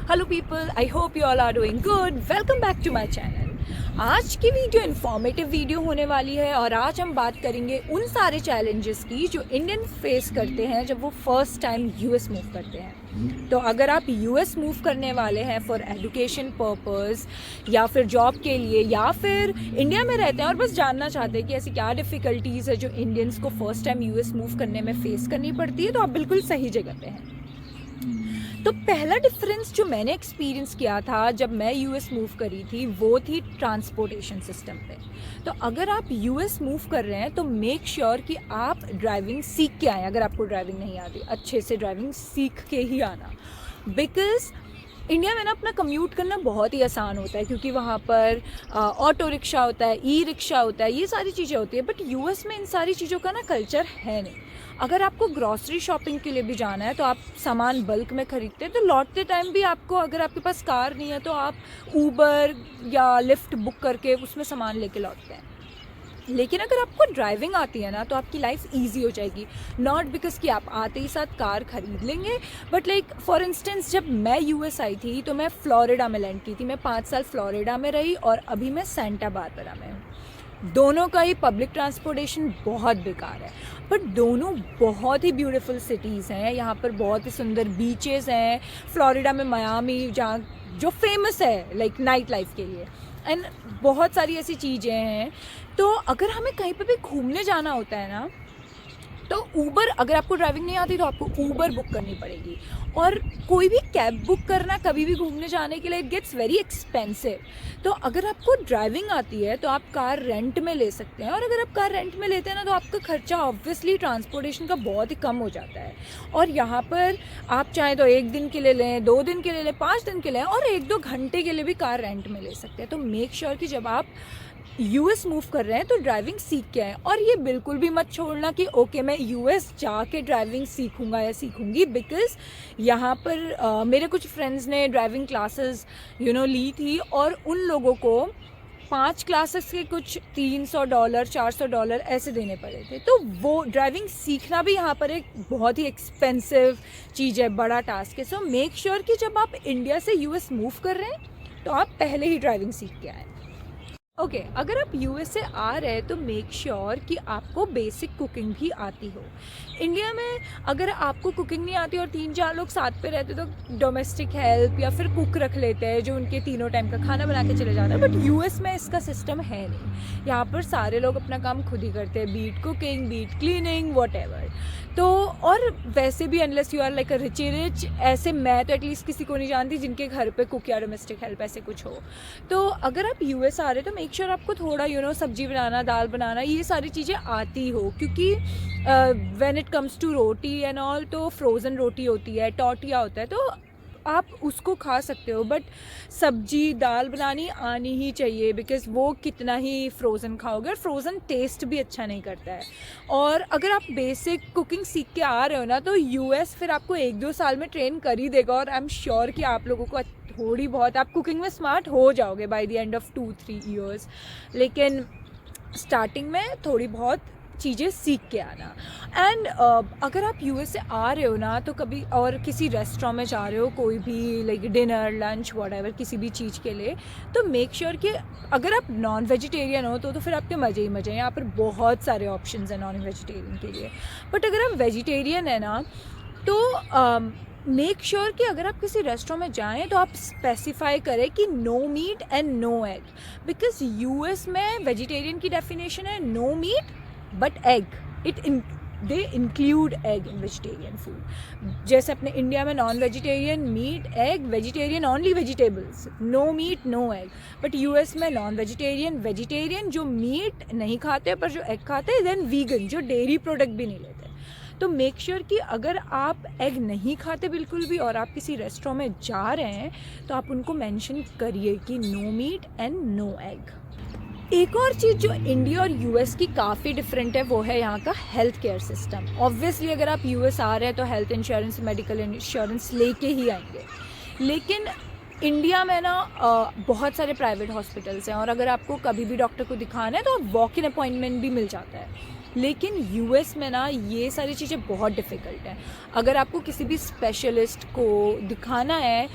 Hello people, I hope you all are doing good. Welcome back to my channel. आज की video informative video होने वाली है और आज हम बात करेंगे उन सारे चैलेंजेस की जो इंडियन फेस करते हैं जब वो फर्स्ट टाइम यूएस मूव करते हैं। तो अगर आप यूएस मूव करने वाले हैं फॉर एजुकेशन पर्पस या फिर जॉब के लिए या फिर इंडिया में रहते हैं और बस जानना चाहते हैं कि ऐसी क्या डिफ़िकल्टीज़ है जो इंडियंस को फर्स्ट टाइम यूएस मूव करने में फेस करनी पड़ती है, तो आप बिल्कुल सही जगह पे हैं। तो पहला डिफरेंस जो मैंने एक्सपीरियंस किया था जब मैं यूएस मूव करी थी वो थी ट्रांसपोर्टेशन सिस्टम पे। तो अगर आप यूएस मूव कर रहे हैं तो मेक श्योर कि आप ड्राइविंग सीख के आएँ। अगर आपको ड्राइविंग नहीं आती, अच्छे से ड्राइविंग सीख के ही आना। बिकॉज़ इंडिया में ना अपना कम्यूट करना बहुत ही आसान होता है क्योंकि वहाँ पर ऑटो रिक्शा होता है, ई रिक्शा होता है, ये सारी चीज़ें होती है। बट यूएस में इन सारी चीज़ों का ना कल्चर है नहीं। अगर आपको ग्रॉसरी शॉपिंग के लिए भी जाना है तो आप सामान बल्क में ख़रीदते हैं, तो लौटते टाइम भी आपको, अगर आपके पास कार नहीं है तो आप ऊबर या लिफ्ट बुक करके उसमें सामान लेके लौटते हैं। लेकिन अगर आपको ड्राइविंग आती है ना तो आपकी लाइफ ईजी हो जाएगी। नॉट बिकॉज कि आप आते ही साथ कार खरीद लेंगे, बट लाइक फॉर इंस्टेंस जब मैं यूएस आई थी तो मैं फ्लोरिडा में लैंड की थी। मैं 5 साल फ्लोरिडा में रही और अभी मैं सेंटा बारबरा में हूँ। दोनों का ही पब्लिक ट्रांसपोर्टेशन बहुत बेकार है, बट दोनों बहुत ही ब्यूटीफुल सिटीज़ हैं। यहाँ पर बहुत ही सुंदर बीचेस हैं। फ्लोरिडा में मायामी, जहाँ जो फेमस है लाइक नाइट लाइफ के लिए, एंड बहुत सारी ऐसी चीज़ें हैं। तो अगर हमें कहीं पे भी घूमने जाना होता है ना तो ऊबर, अगर आपको ड्राइविंग नहीं आती तो आपको ऊबर बुक करनी पड़ेगी। और कोई भी कैब बुक करना कभी भी घूमने जाने के लिए इट गेट्स वेरी एक्सपेंसिव। तो अगर आपको ड्राइविंग आती है तो आप कार रेंट में ले सकते हैं, और अगर आप कार रेंट में लेते हैं ना तो आपका खर्चा ऑब्वियसली ट्रांसपोर्टेशन का बहुत ही कम हो जाता है। और यहाँ पर आप चाहें तो 1 दिन के लिए लें, 2 दिन के लिए लें, 5 दिन के लिए, और 1-2 घंटे के लिए भी कार रेंट में ले सकते हैं। तो मेक श्योर कि जब आप यूएस मूव कर रहे हैं तो ड्राइविंग सीख के आए। और ये बिल्कुल भी मत छोड़ना कि ओके मैं यूएस जाके ड्राइविंग सीखूंगा या सीखूंगी, बिकॉज़ यहाँ पर मेरे कुछ फ्रेंड्स ने ड्राइविंग क्लासेस ली थी और उन लोगों को 5 क्लासेस के कुछ $300 $400 ऐसे देने पड़े थे। तो वो ड्राइविंग सीखना भी यहाँ पर एक बहुत ही एक्सपेंसिव चीज़ है, बड़ा टास्क है। सो मेक श्योर कि जब आप इंडिया से यूएस मूव कर रहे हैं तो आप पहले ही ड्राइविंग सीख के आए। ओके, अगर आप यूएस से आ रहे हैं तो मेक श्योर कि आपको बेसिक कुकिंग भी आती हो। इंडिया में अगर आपको कुकिंग नहीं आती और 3-4 लोग साथ पे रहते तो डोमेस्टिक हेल्प या फिर कुक रख लेते हैं जो उनके तीनों टाइम का खाना बना के चले जाते हैं। बट यूएस में इसका सिस्टम है नहीं। यहाँ पर सारे लोग अपना काम खुद ही करते हैं, be it cooking, be it cleaning, whatever. तो और वैसे भी unless you are like a rich, ऐसे मैं तो एटलीस्ट किसी को नहीं जानती जिनके घर पे कुक या डोमेस्टिक हेल्प ऐसे कुछ हो। तो अगर आप यूएस आ रहे हो तो मेक श्योर आपको थोड़ा सब्जी बनाना, दाल बनाना, ये सारी चीज़ें आती हो। क्योंकि when it comes to roti and all, तो फ्रोज़न रोटी होती है, टॉर्टिया होता है, तो आप उसको खा सकते हो। बट सब्जी दाल बनानी आनी ही चाहिए, बिकॉज़ वो कितना ही फ्रोज़न खाओगे और फ्रोज़न टेस्ट भी अच्छा नहीं करता है। और अगर आप बेसिक कुकिंग सीख के आ रहे हो ना तो यूएस फिर आपको 1-2 साल में ट्रेन कर ही देगा, और आई एम श्योर कि आप लोगों को थोड़ी बहुत आप कुकिंग में स्मार्ट हो जाओगे by the end of 2-3 years. लेकिन स्टार्टिंग में थोड़ी बहुत चीज़ें सीख के आना। एंड अगर आप यूएस से आ रहे हो ना तो कभी और किसी रेस्टोरेंट में जा रहे हो, कोई भी लाइक डिनर, लंच, व्हाटएवर, किसी भी चीज़ के लिए, तो मेक श्योर कि अगर आप नॉन वेजिटेरियन हो तो फिर आपके मज़े ही मज़े हैं। यहाँ पर बहुत सारे ऑप्शंस हैं नॉन वेजिटेरियन के लिए। बट अगर आप वेजिटेरियन है ना तो मेक श्योर कि अगर आप किसी रेस्टोरेंट में जाएं तो आप स्पेसिफाई करें कि no meat and no egg. Because US में वेजिटेरियन की डेफिनेशन है no meat but egg, they include egg in vegetarian food. जैसे अपने इंडिया में non vegetarian meat egg, vegetarian only vegetables, no meat no egg. But US में non vegetarian, vegetarian जो meat नहीं खाते पर जो एग खाते हैं, देन वीगन जो डेयरी प्रोडक्ट भी नहीं लेते। तो मेक श्योर कि अगर आप एग नहीं खाते बिल्कुल भी और आप किसी रेस्टोरेंट में जा रहे हैं तो आप उनको मेंशन करिए कि no meat and no egg. एक और चीज़ जो इंडिया और यूएस की काफ़ी डिफरेंट है वो है यहाँ का हेल्थ केयर सिस्टम। ऑब्वियसली अगर आप यूएस आ रहे हैं तो हेल्थ इंश्योरेंस, मेडिकल इंश्योरेंस लेके ही आएंगे। लेकिन इंडिया में ना बहुत सारे प्राइवेट हॉस्पिटल्स हैं और अगर आपको कभी भी डॉक्टर को दिखाना है तो आप वॉक इन अपॉइंटमेंट भी मिल जाता है। लेकिन यूएस में ना ये सारी चीज़ें बहुत डिफ़िकल्ट हैं। अगर आपको किसी भी स्पेशलिस्ट को दिखाना है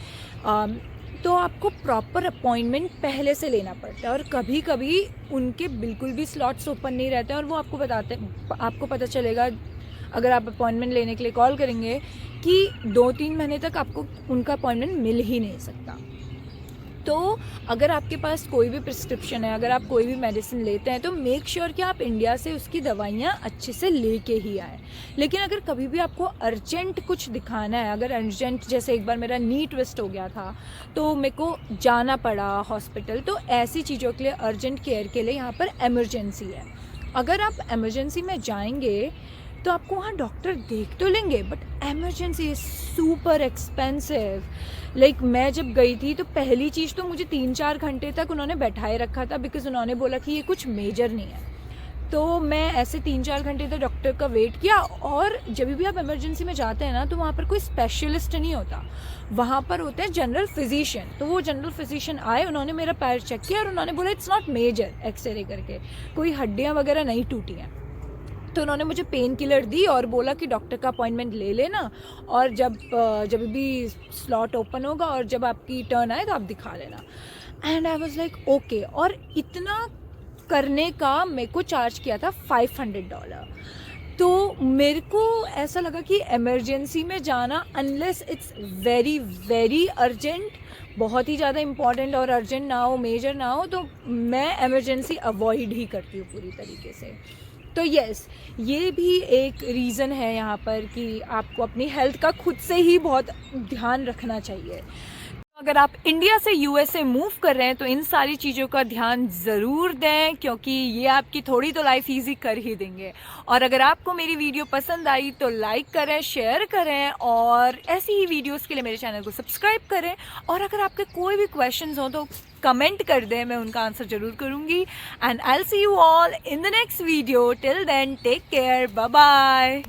तो आपको प्रॉपर अपॉइंटमेंट पहले से लेना पड़ता है, और कभी कभी उनके बिल्कुल भी स्लॉट्स ओपन नहीं रहते हैं, और वो आपको आपको पता चलेगा अगर आप अपॉइंटमेंट लेने के लिए कॉल करेंगे कि 2-3 महीने तक आपको उनका अपॉइंटमेंट मिल ही नहीं सकता। तो अगर आपके पास कोई भी प्रिस्क्रिप्शन है, अगर आप कोई भी मेडिसिन लेते हैं, तो मेक श्योर कि आप इंडिया से उसकी दवाइयाँ अच्छे से लेके ही आएँ। लेकिन अगर कभी भी आपको अर्जेंट कुछ दिखाना है, अगर अर्जेंट, जैसे एक बार मेरा नी ट्विस्ट हो गया था तो मेरे को जाना पड़ा हॉस्पिटल, तो ऐसी चीज़ों के लिए, अर्जेंट केयर के लिए यहाँ पर एमरजेंसी है। अगर आप एमरजेंसी में जाएंगे तो आपको वहाँ डॉक्टर देख तो लेंगे, but emergency is super expensive. Like मैं जब गई थी तो पहली चीज़ तो मुझे 3-4 घंटे तक उन्होंने बैठाए रखा था, बिकॉज उन्होंने बोला कि ये कुछ मेजर नहीं है। तो मैं ऐसे 3-4 घंटे तक डॉक्टर का वेट किया। और जब भी आप इमरजेंसी में जाते हैं ना, तो वहाँ पर कोई स्पेशलिस्ट नहीं होता, वहाँ पर होते हैं जनरल फिजिशियन। तो वो जनरल फिजिशियन आए, उन्होंने मेरा पैर चेक किया और उन्होंने बोला इट्स नॉट मेजर, एक्सरे करके कोई हड्डियाँ वगैरह नहीं टूटी हैं। तो उन्होंने मुझे पेन किलर दी और बोला कि डॉक्टर का अपॉइंटमेंट ले लेना, और जब भी स्लॉट ओपन होगा और जब आपकी टर्न आए तो आप दिखा लेना। And I was like okay. और इतना करने का मेरे को चार्ज किया था $500। तो मेरे को ऐसा लगा कि इमरजेंसी में जाना, unless it's very very urgent, बहुत ही ज़्यादा इम्पॉर्टेंट और अर्जेंट ना हो, मेजर ना हो, तो मैं इमरजेंसी अवॉइड ही करती हूँ पूरी तरीके से। तो यस, ये भी एक रीज़न है यहाँ पर कि आपको अपनी हेल्थ का खुद से ही बहुत ध्यान रखना चाहिए। अगर आप इंडिया से यूएसए मूव कर रहे हैं तो इन सारी चीज़ों का ध्यान ज़रूर दें, क्योंकि ये आपकी थोड़ी तो लाइफ इजी कर ही देंगे। और अगर आपको मेरी वीडियो पसंद आई तो लाइक करें, शेयर करें, और ऐसी ही वीडियोस के लिए मेरे चैनल को सब्सक्राइब करें। और अगर आपके कोई भी क्वेश्चंस हो तो कमेंट कर दें, मैं उनका आंसर ज़रूर करूँगी। And I will see you all in the next video. Till then take care, bye bye.